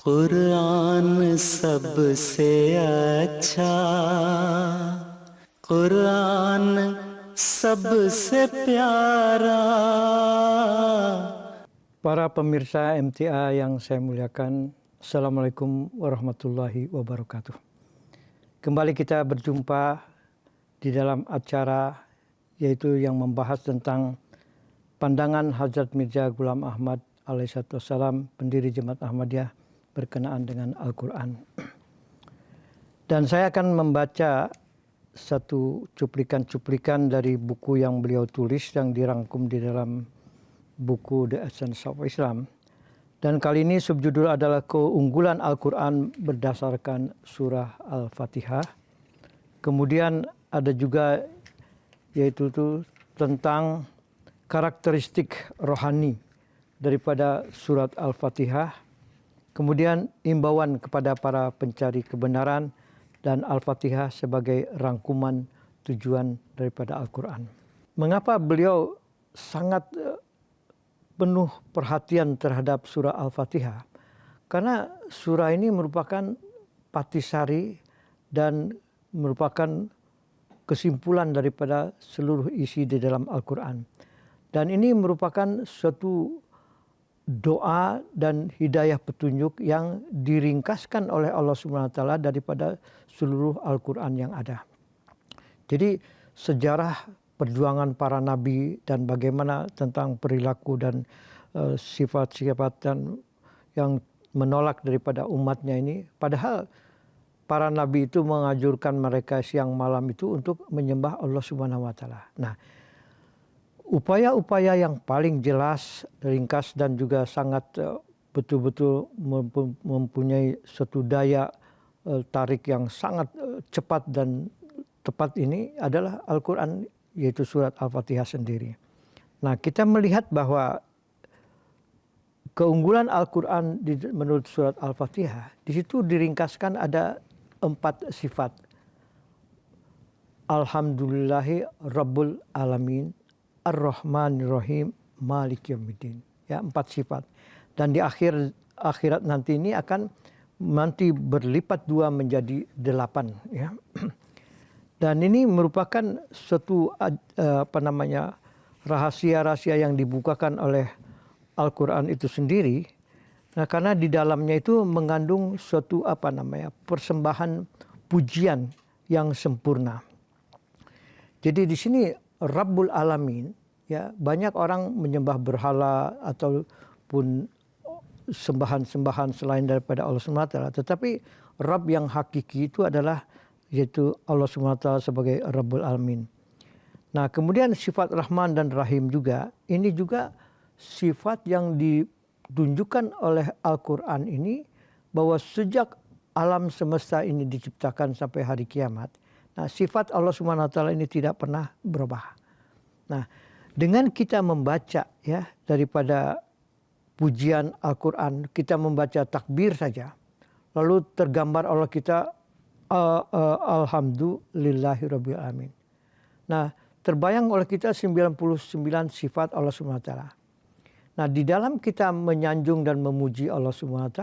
कुरान सबसे अच्छा, कुरान सबसे प्यारा. Para pemirsa MTA yang saya muliakan, Assalamualaikum warahmatullahi wabarakatuh. Kembali kita berjumpa di dalam acara yaitu yang membahas tentang pandangan Hazrat Mirza Ghulam Ahmad alaihissalam, pendiri Jemaat Ahmadiyah berkenaan dengan Al-Quran. Dan saya akan membaca satu cuplikan-cuplikan dari buku yang beliau tulis yang dirangkum di dalam buku The Essence of Islam. Dan kali ini subjudul adalah keunggulan Al-Quran berdasarkan surah Al-Fatihah. Kemudian ada juga yaitu tentang karakteristik rohani daripada surat Al-Fatihah. Kemudian imbauan kepada para pencari kebenaran dan Al-Fatihah sebagai rangkuman tujuan daripada Al-Quran. Mengapa beliau sangat penuh perhatian terhadap surah Al-Fatihah? Karena surah ini merupakan patisari dan merupakan kesimpulan daripada seluruh isi di dalam Al-Quran. Dan ini merupakan suatu doa dan hidayah petunjuk yang diringkaskan oleh Allah SWT daripada seluruh Al-Quran yang ada. Jadi sejarah perjuangan para nabi dan bagaimana tentang perilaku dan sifat-sifat dan yang menolak daripada umatnya ini. Padahal para nabi itu mengajurkan mereka siang malam itu untuk menyembah Allah SWT. Nah, upaya-upaya yang paling jelas, ringkas dan juga sangat betul-betul mempunyai suatu daya tarik yang sangat cepat dan tepat ini adalah Al-Quran, yaitu surat Al-Fatihah sendiri. Nah, kita melihat bahwa keunggulan Al-Quran menurut surat Al-Fatihah, di situ diringkaskan ada 4 sifat. Alhamdulillahi Rabbul Alamin, Ar-Rahmanir-Rahim, Malik Yaumiddin. Ya, 4 sifat. Dan di akhirat nanti ini akan nanti berlipat 2 menjadi 8. Ya. Dan ini merupakan suatu rahasia-rahasia yang dibukakan oleh Al-Quran itu sendiri. Nah, karena di dalamnya itu mengandung suatu persembahan pujian yang sempurna. Jadi di sini Rabbul Alamin, ya, banyak orang menyembah berhala ataupun sembahan-sembahan selain daripada Allah SWT. Tetapi Rabb yang hakiki itu adalah yaitu Allah SWT sebagai Rabbul Alamin. Nah, kemudian sifat Rahman dan Rahim juga, ini juga sifat yang ditunjukkan oleh Al-Quran ini bahwa sejak alam semesta ini diciptakan sampai hari kiamat, nah, sifat Allah SWT ini tidak pernah berubah. Nah, dengan kita membaca ya daripada pujian Al-Quran, kita membaca takbir saja, lalu tergambar oleh kita Alhamdulillahirabbil alamin. Nah, terbayang oleh kita 99 sifat Allah SWT. Nah, di dalam kita menyanjung dan memuji Allah SWT,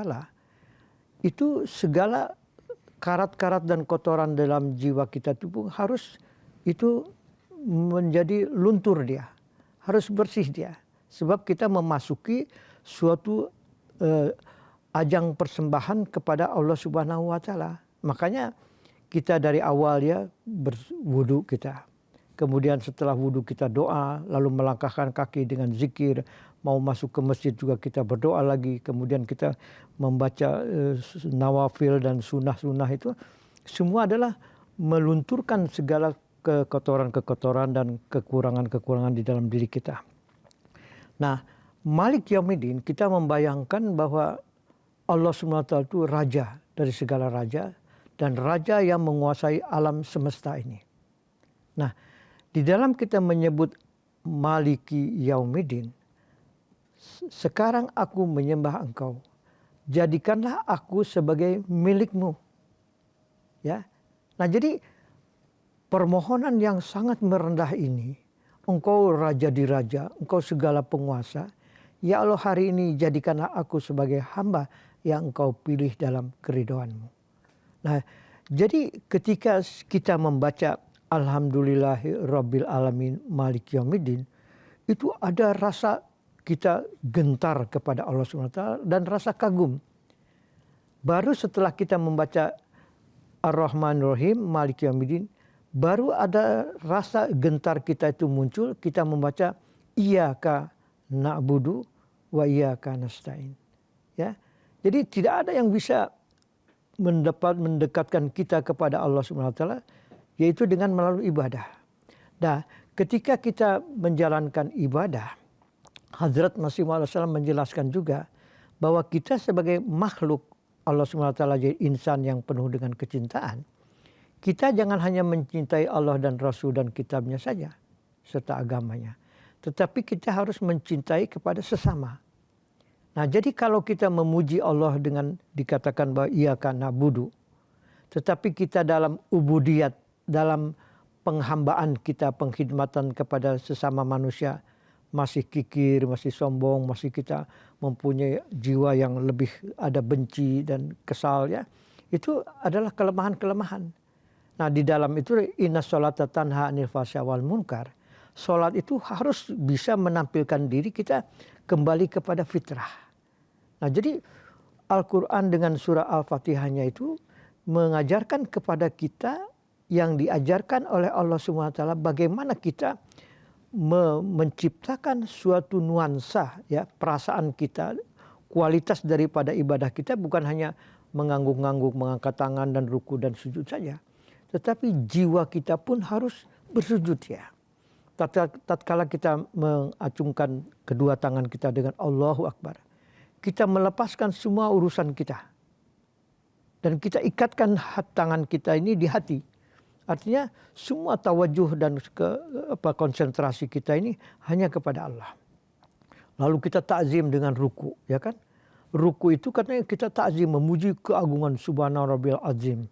itu segala karat-karat dan kotoran dalam jiwa kita itu pun harus itu menjadi luntur dia. Harus bersih dia. Sebab kita memasuki suatu ajang persembahan kepada Allah Subhanahu wa Ta'ala. Makanya kita dari awal ya berwudu kita. Kemudian setelah wudu kita doa, lalu melangkahkan kaki dengan zikir. Mau masuk ke masjid juga kita berdoa lagi. Kemudian kita membaca nawafil dan sunnah-sunnah itu. Semua adalah melunturkan segala kekotoran-kekotoran dan kekurangan-kekurangan di dalam diri kita. Nah, Malik Yaumiddin, kita membayangkan bahwa Allah SWT itu raja dari segala raja dan raja yang menguasai alam semesta ini. Nah, di dalam kita menyebut Maliki Yaumiddin, sekarang aku menyembah engkau, jadikanlah aku sebagai milikmu. Ya. Nah, jadi permohonan yang sangat merendah ini, engkau raja di raja, engkau segala penguasa, ya Allah hari ini jadikanlah aku sebagai hamba yang Engkau pilih dalam keridhaan-Mu. Nah, jadi ketika kita membaca Alhamdulillahirabbil alamin maliki yaumiddin, itu ada rasa kita gentar kepada Allah SWT dan rasa kagum. Baru setelah kita membaca Ar-Rahmanir-Rahim maliki yaumiddin, baru ada rasa gentar kita itu muncul, kita membaca Iyyaka na'budu wa iyyaka nasta'in. Ya. Jadi tidak ada yang bisa mendekatkan kita kepada Allah SWT yaitu dengan melalui ibadah. Nah, ketika kita menjalankan ibadah, Hadrat Masih Maud SAW menjelaskan juga bahwa kita sebagai makhluk Allah SWT jadi insan yang penuh dengan kecintaan. Kita jangan hanya mencintai Allah dan Rasul dan kitabnya saja serta agamanya. Tetapi kita harus mencintai kepada sesama. Nah, jadi kalau kita memuji Allah dengan dikatakan bahwa iyyaka na'budu, tetapi kita dalam ubudiyat, dalam penghambaan kita, pengkhidmatan kepada sesama manusia, masih kikir, masih sombong, masih kita mempunyai jiwa yang lebih ada benci dan kesal, ya, itu adalah kelemahan-kelemahan. Nah, di dalam itu inna sholata tanha 'anil fahsya wal munkar. Sholat itu harus bisa menampilkan diri kita kembali kepada fitrah. Nah, jadi Al-Quran dengan surah Al-Fatihahnya itu mengajarkan kepada kita yang diajarkan oleh Allah SWT bagaimana kita menciptakan suatu nuansa, ya, perasaan kita, kualitas daripada ibadah kita bukan hanya mengangguk-angguk, mengangkat tangan dan ruku dan sujud saja, tetapi jiwa kita pun harus bersujud, ya. Tatkala kita mengacungkan kedua tangan kita dengan Allahu Akbar, kita melepaskan semua urusan kita dan kita ikatkan tangan kita ini di hati. Artinya semua tawajuh dan konsentrasi kita ini hanya kepada Allah. Lalu kita takzim dengan ruku, ya kan? Ruku itu katanya kita takzim, memuji keagungan Subhana Rabbil Azim.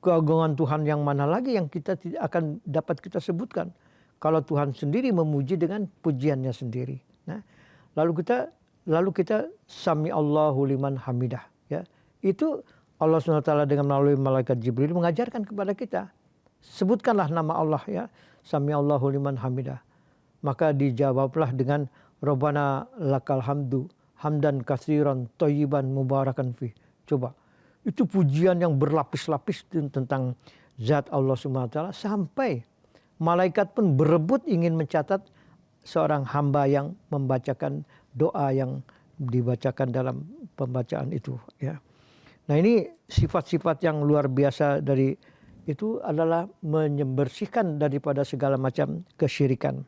Keagungan Tuhan yang mana lagi yang kita tidak akan dapat kita sebutkan kalau Tuhan sendiri memuji dengan pujiannya sendiri. Nah, lalu kita sami Allahu liman hamidah, ya. Itu Allah SWT dengan melalui malaikat Jibril mengajarkan kepada kita. Sebutkanlah nama Allah, ya, sami Allahu liman hamidah. Maka dijawablah dengan Rabbana lakal hamdu hamdan katsiran thayyiban mubarakan fi. Coba, itu pujian yang berlapis-lapis tentang zat Allah SWT sampai malaikat pun berebut ingin mencatat seorang hamba yang membacakan doa yang dibacakan dalam pembacaan itu, ya. Nah, ini sifat-sifat yang luar biasa dari itu adalah membersihkan daripada segala macam kesyirikan.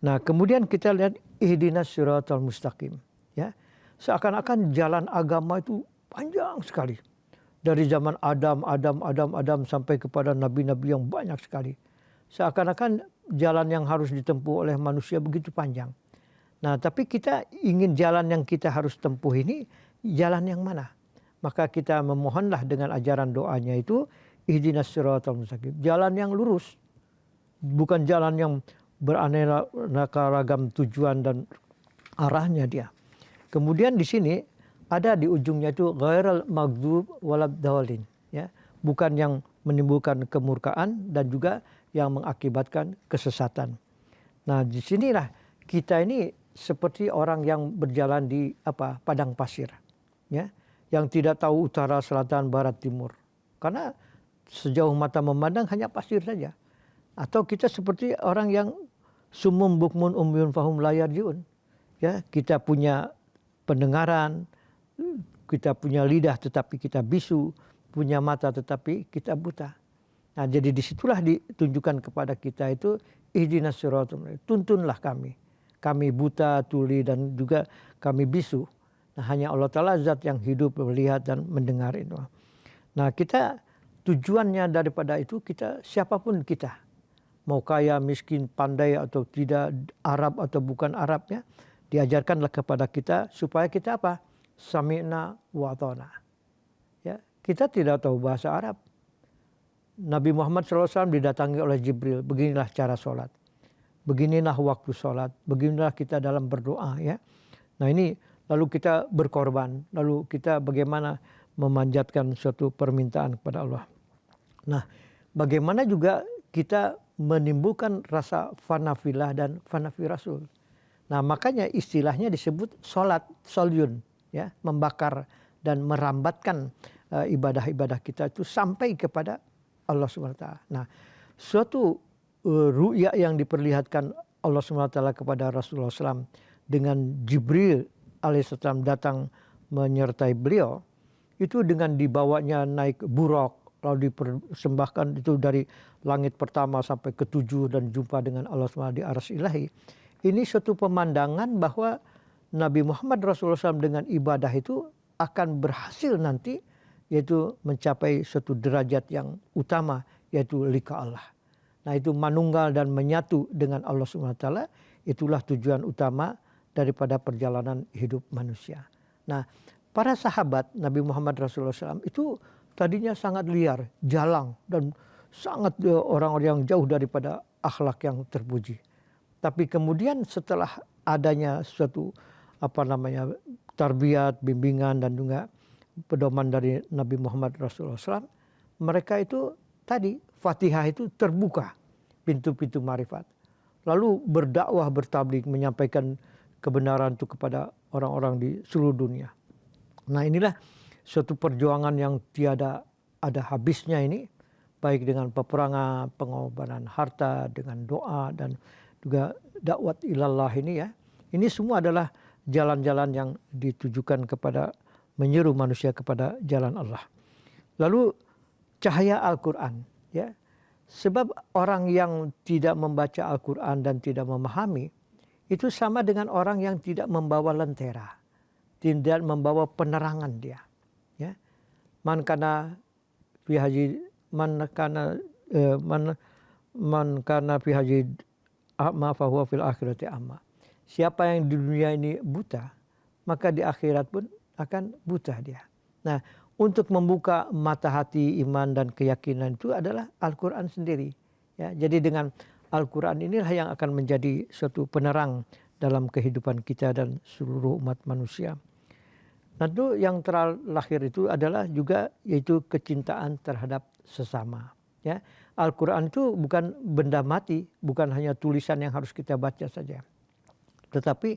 Nah, kemudian kita lihat ihdinas siratal mustaqim, ya. Seakan-akan jalan agama itu panjang sekali. Dari zaman Adam sampai kepada nabi-nabi yang banyak sekali. Seakan-akan jalan yang harus ditempuh oleh manusia begitu panjang. Nah, tapi kita ingin jalan yang kita harus tempuh ini jalan yang mana? Maka kita memohonlah dengan ajaran doanya itu ihdinas siratal mustaqim. Jalan yang lurus. Bukan jalan yang beraneka ragam tujuan dan arahnya dia. Kemudian di sini ada di ujungnya itu ghairal maghdub waladdallin, ya. Bukan yang menimbulkan kemurkaan dan juga yang mengakibatkan kesesatan. Nah, di sinilah kita ini seperti orang yang berjalan di padang pasir, ya, yang tidak tahu utara, selatan, barat, timur. Karena sejauh mata memandang hanya pasir saja. Atau kita seperti orang yang sumum bukmun umyun fahum la yarjiun. Ya, kita punya pendengaran, kita punya lidah tetapi kita bisu, punya mata tetapi kita buta. Nah, jadi disitulah ditunjukkan kepada kita itu ihdinas siratal mustaqim. Tuntunlah kami. Kami buta, tuli dan juga kami bisu. Nah, hanya Allah Ta'ala zat yang hidup, melihat dan mendengar itu. Nah, kita tujuannya daripada itu kita siapapun kita. Mau kaya, miskin, pandai atau tidak, Arab atau bukan Arab, ya. Diajarkanlah kepada kita supaya kita apa? Sami'na wa ata'na. Ya, kita tidak tahu bahasa Arab. Nabi Muhammad SAW didatangi oleh Jibril, beginilah cara sholat. Beginilah waktu sholat, beginilah kita dalam berdoa, ya. Nah, ini lalu kita berkorban, lalu kita bagaimana memanjatkan suatu permintaan kepada Allah. Nah, bagaimana juga kita menimbulkan rasa fana fillah dan fana fi Rasul. Nah, makanya istilahnya disebut sholat, solyun, ya, membakar dan merambatkan ibadah-ibadah kita itu sampai kepada Allah SWT. Nah, suatu ru'ya yang diperlihatkan Allah SWT kepada Rasulullah SAW dengan Jibril alaihissalam datang menyertai beliau, itu dengan dibawanya naik buraq, lalu dipersembahkan itu dari langit pertama sampai ke-7 dan jumpa dengan Allah SWT di arsy ilahi. Ini suatu pemandangan bahwa Nabi Muhammad Rasulullah SAW dengan ibadah itu akan berhasil nanti, yaitu mencapai suatu derajat yang utama, yaitu lika Allah. Nah, itu manunggal dan menyatu dengan Allah SWT, itulah tujuan utama daripada perjalanan hidup manusia. Nah, para sahabat Nabi Muhammad Rasulullah SAW itu tadinya sangat liar, jalang, dan sangat orang-orang yang jauh daripada akhlak yang terpuji. Tapi kemudian setelah adanya suatu tarbiyat, bimbingan dan juga pedoman dari Nabi Muhammad Rasulullah SAW, mereka itu tadi Fatihah itu terbuka pintu-pintu marifat. Lalu berdakwah, bertabligh, menyampaikan kebenaran itu kepada orang-orang di seluruh dunia. Nah, inilah suatu perjuangan yang tiada ada habisnya ini, baik dengan peperangan, pengorbanan harta, dengan doa dan juga dakwat ilallah ini ya. Ini semua adalah jalan-jalan yang ditujukan kepada menyeru manusia kepada jalan Allah. Lalu cahaya Al-Quran, ya. Sebab orang yang tidak membaca Al-Quran dan tidak memahami, itu sama dengan orang yang tidak membawa lentera, tidak membawa penerangan dia. Ya. Man kana fi a'ma fahuwa fil akhirati a'ma. Siapa yang di dunia ini buta, maka di akhirat pun akan buta dia. Nah, untuk membuka mata hati iman dan keyakinan itu adalah Al-Quran sendiri. Ya, jadi dengan Al-Quran inilah yang akan menjadi suatu penerang dalam kehidupan kita dan seluruh umat manusia. Nah, itu yang terlahir itu adalah juga yaitu kecintaan terhadap sesama. Ya, Al-Quran itu bukan benda mati, bukan hanya tulisan yang harus kita baca saja, tetapi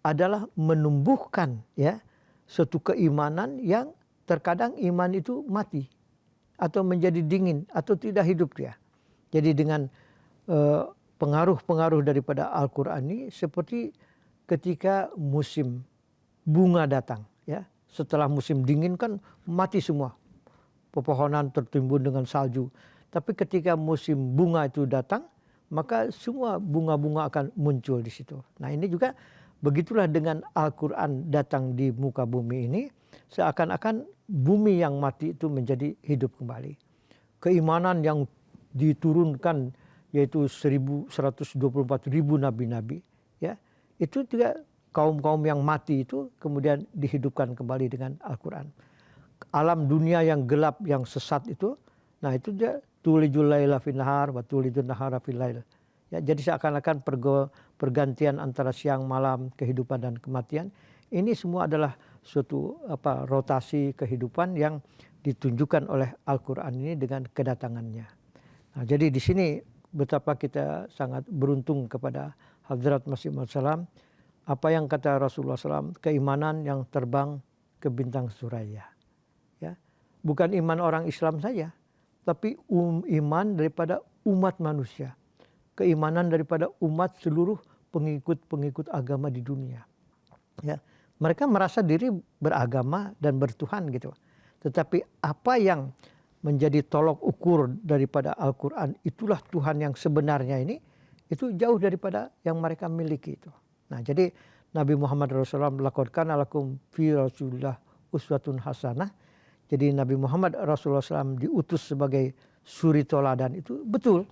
adalah menumbuhkan ya suatu keimanan yang terkadang iman itu mati atau menjadi dingin atau tidak hidup dia. Jadi dengan pengaruh-pengaruh daripada Al-Quran ini seperti ketika musim bunga datang. Ya, setelah musim dingin kan mati semua, pepohonan tertimbun dengan salju. Tapi ketika musim bunga itu datang, maka semua bunga-bunga akan muncul di situ. Nah, ini juga begitulah dengan Al-Quran datang di muka bumi ini, seakan-akan bumi yang mati itu menjadi hidup kembali. Keimanan yang diturunkan yaitu 124.000 nabi-nabi, ya, itu juga kaum-kaum yang mati itu kemudian dihidupkan kembali dengan Al-Quran. Alam dunia yang gelap, yang sesat itu, nah itu dia tulijul laila fin nahar wa tulijul nahara fil lail. Ya, jadi seakan-akan pergantian antara siang malam, kehidupan dan kematian, ini semua adalah suatu rotasi kehidupan yang ditunjukkan oleh Al-Quran ini dengan kedatangannya. Nah, jadi di sini betapa kita sangat beruntung kepada Hadrat Masih Maud Salam. Apa yang kata Rasulullah SAW, keimanan yang terbang ke bintang suraya. Ya, bukan iman orang Islam saja, tapi iman daripada umat manusia. Keimanan daripada umat seluruh pengikut-pengikut agama di dunia. Ya, mereka merasa diri beragama dan bertuhan gitu. Tetapi apa yang menjadi tolok ukur daripada Al-Quran, itulah Tuhan yang sebenarnya ini, itu jauh daripada yang mereka miliki itu. Nah, jadi Nabi Muhammad Rasulullah melakukan alakum fi Rasulullah uswatun hasanah. Jadi Nabi Muhammad Rasulullah SAW diutus sebagai suri toladan itu betul.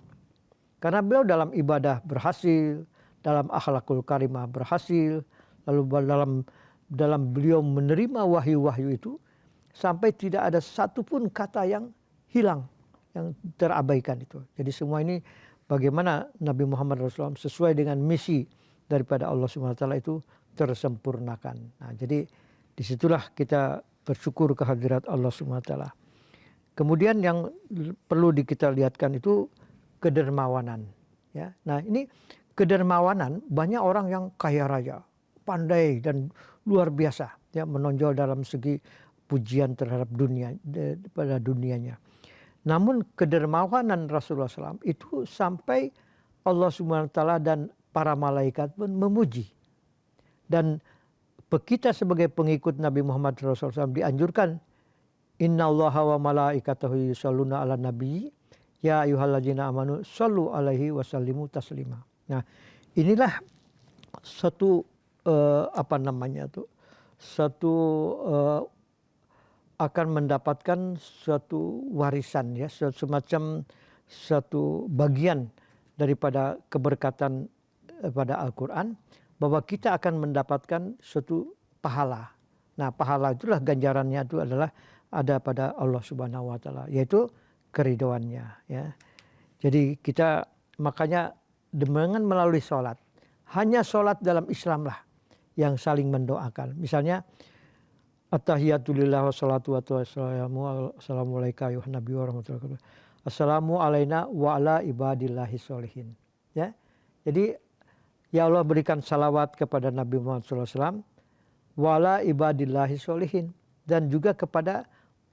Karena beliau dalam ibadah berhasil, dalam akhlakul karimah berhasil, lalu dalam beliau menerima wahyu-wahyu itu sampai tidak ada satupun kata yang hilang, yang terabaikan itu. Jadi semua ini bagaimana Nabi Muhammad Rasulullah sesuai dengan misi daripada Allah SWT itu tersempurnakan. Nah, jadi disitulah kita bersyukur kehadirat Allah SWT. Kemudian yang perlu kita lihatkan itu kedermawanan. Ya. Nah, ini kedermawanan, banyak orang yang kaya raya, pandai dan luar biasa, ya, menonjol dalam segi pujian terhadap dunia, pada dunianya. Namun kedermawanan Rasulullah SAW itu sampai Allah SWT dan para malaikat pun memuji. Dan kita sebagai pengikut Nabi Muhammad SAW dianjurkan, innallaha wa malaikatahu yusholluna ala nabi ya ayyuhalladzina amanu shollu alaihi wasallimu taslima. Nah, inilah satu satu akan mendapatkan suatu warisan, ya, semacam satu bagian daripada keberkatan pada Al-Quran, bahwa kita akan mendapatkan suatu pahala. Nah, pahala itulah ganjarannya itu adalah ada pada Allah Subhanahu wa taala, yaitu keridhoannya, ya. Jadi kita makanya dengan melalui sholat, hanya sholat dalam Islam lah yang saling mendoakan. Misalnya at-tahiyatulillah wassalatu wassalamu alaika ayuhan nabi wa rahmatullahi wa barakatuh. Assalamu alaina wa ala ibadillahi sholihin. Ya. Jadi ya Allah berikan salawat kepada Nabi Muhammad SAW wa ala ibadillahi sholihin, dan juga kepada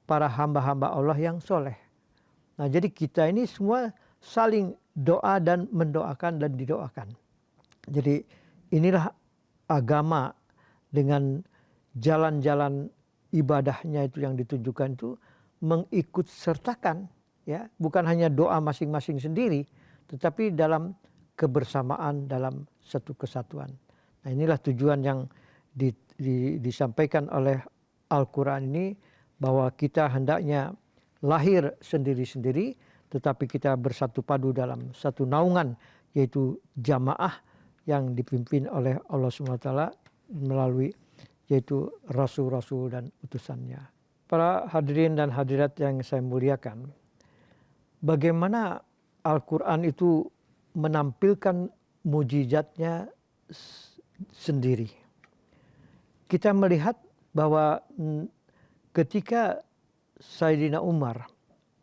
para hamba-hamba Allah yang soleh. Nah, jadi kita ini semua saling doa dan mendoakan dan didoakan. Jadi inilah agama dengan jalan-jalan ibadahnya itu yang ditunjukkan itu mengikut sertakan, ya, bukan hanya doa masing-masing sendiri, tetapi dalam kebersamaan, dalam satu kesatuan. Nah, inilah tujuan yang disampaikan oleh Al-Quran ini, bahwa kita hendaknya lahir sendiri-sendiri, tetapi kita bersatu padu dalam satu naungan, yaitu jamaah yang dipimpin oleh Allah SWT melalui yaitu rasul-rasul dan utusannya. Para hadirin dan hadirat yang saya muliakan, bagaimana Al-Quran itu menampilkan mujizatnya sendiri. Kita melihat bahwa ketika Sayyidina Umar,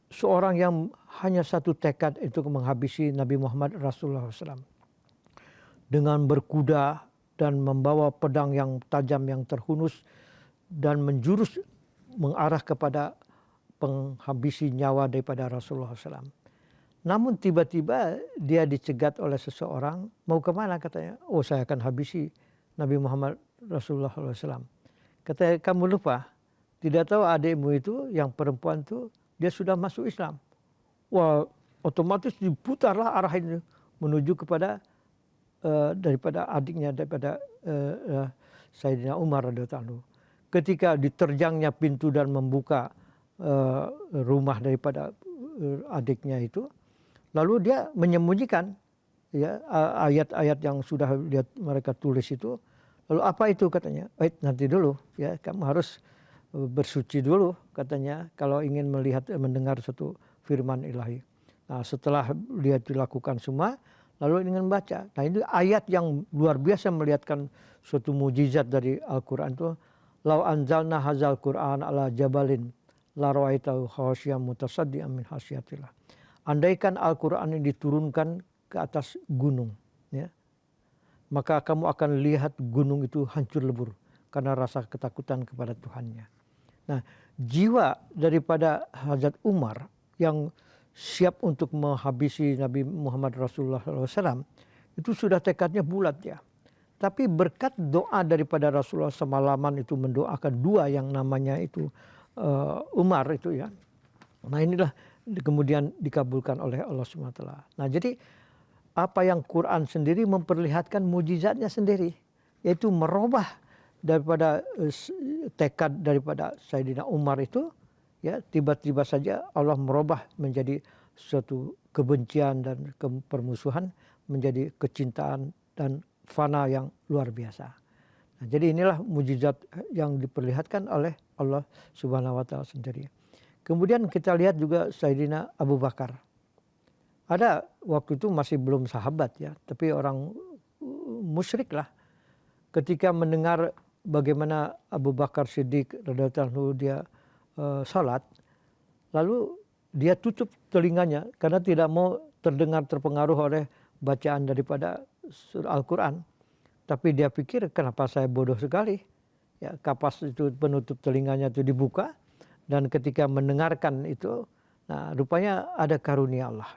seorang yang hanya satu tekad itu menghabisi Nabi Muhammad Rasulullah SAW, dengan berkuda dan membawa pedang yang tajam yang terhunus dan menjurus mengarah kepada penghabisi nyawa daripada Rasulullah SAW. Namun tiba-tiba dia dicegat oleh seseorang, mau kemana katanya? Oh, saya akan habisi Nabi Muhammad Rasulullah SAW. Katanya, kamu lupa, tidak tahu adikmu itu yang perempuan itu dia sudah masuk Islam. Wah, otomatis diputarlah arah ini menuju kepada daripada adiknya, daripada Sayyidina Umar radhiyallahu anhu. Ketika diterjangnya pintu dan membuka rumah daripada adiknya itu, lalu dia menyembunyikan, ya, ayat-ayat yang sudah mereka tulis itu. Lalu apa itu katanya? Nanti dulu, ya, kamu harus bersuci dulu katanya kalau ingin mendengar satu firman ilahi. Nah, setelah dia dilakukan semua, lalu ingin membaca. Nah, ini ayat yang luar biasa melihatkan suatu mujizat dari Al-Quran itu. Lau anzalna hazal Quran ala jabalin la ra'aitahu khasyi'an mutasaddian min khasyatillah. Andaikan Al-Quran ini diturunkan ke atas gunung, ya, maka kamu akan lihat gunung itu hancur lebur karena rasa ketakutan kepada Tuhannya. Nah, jiwa daripada Hazrat Umar yang siap untuk menghabisi Nabi Muhammad Rasulullah SAW itu sudah tekadnya bulat, ya. Tapi berkat doa daripada Rasulullah semalaman itu mendoakan dua yang namanya itu Umar itu, ya. Nah, inilah kemudian dikabulkan oleh Allah SWT. Nah, jadi apa yang Quran sendiri memperlihatkan mujizatnya sendiri, yaitu merubah daripada tekad daripada Sayyidina Umar itu, ya, tiba-tiba saja Allah merubah menjadi suatu kebencian dan permusuhan menjadi kecintaan dan fana yang luar biasa. Nah, jadi inilah mujizat yang diperlihatkan oleh Allah Subhanahu wa taala sendiri. Kemudian kita lihat juga Sayyidina Abu Bakar. Ada waktu itu masih belum sahabat, ya, tapi orang musyrik lah. ketika mendengar bagaimana Abu Bakar Siddiq radhiyallahu anhu dia salat, lalu dia tutup telinganya karena tidak mau terdengar terpengaruh oleh bacaan daripada surah Al-Quran. Tapi dia pikir kenapa saya bodoh sekali. Ya, kapas itu penutup telinganya itu dibuka dan ketika mendengarkan itu, nah rupanya ada karunia Allah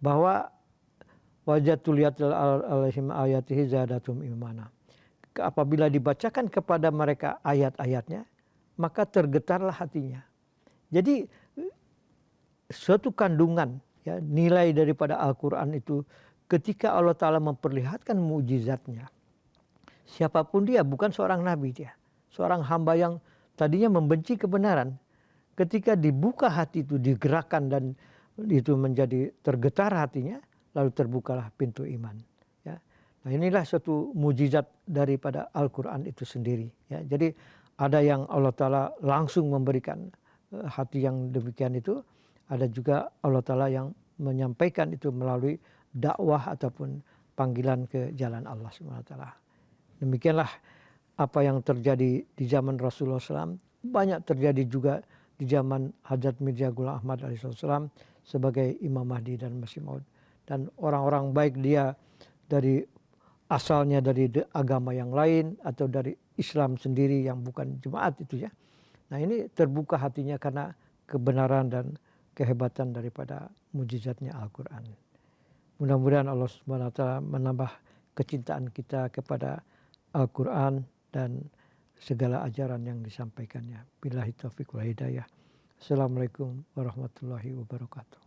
bahwa wajatul alaihim ayatihi zadatum imana. Apabila dibacakan kepada mereka ayat-ayatnya, maka tergetarlah hatinya. Jadi suatu kandungan ya, nilai daripada Al-Quran itu ketika Allah Ta'ala memperlihatkan mujizatnya. Siapapun dia, bukan seorang nabi dia. Seorang hamba yang tadinya membenci kebenaran. Ketika dibuka hati itu, digerakkan dan itu menjadi tergetar hatinya, lalu terbukalah pintu iman. Ya. Nah inilah suatu mujizat daripada Al-Quran itu sendiri. Ya. Jadi ada yang Allah Ta'ala langsung memberikan hati yang demikian itu. Ada juga Allah Ta'ala yang menyampaikan itu melalui dakwah ataupun panggilan ke jalan Allah SWT. Demikianlah apa yang terjadi di zaman Rasulullah SAW. Banyak terjadi juga di zaman Hadrat Mirza Ghulam Ahmad alaihissalam sebagai Imam Mahdi dan Masih Maud. Dan orang-orang baik dia dari asalnya dari agama yang lain atau dari Islam sendiri yang bukan jemaat itu ya. Nah ini terbuka hatinya karena kebenaran dan kehebatan daripada mujizatnya Al-Quran. Mudah-mudahan Allah Subhanahu wa Ta'ala menambah kecintaan kita kepada Al-Quran dan segala ajaran yang disampaikannya. Billahi taufiq wal hidayah. Assalamualaikum warahmatullahi wabarakatuh.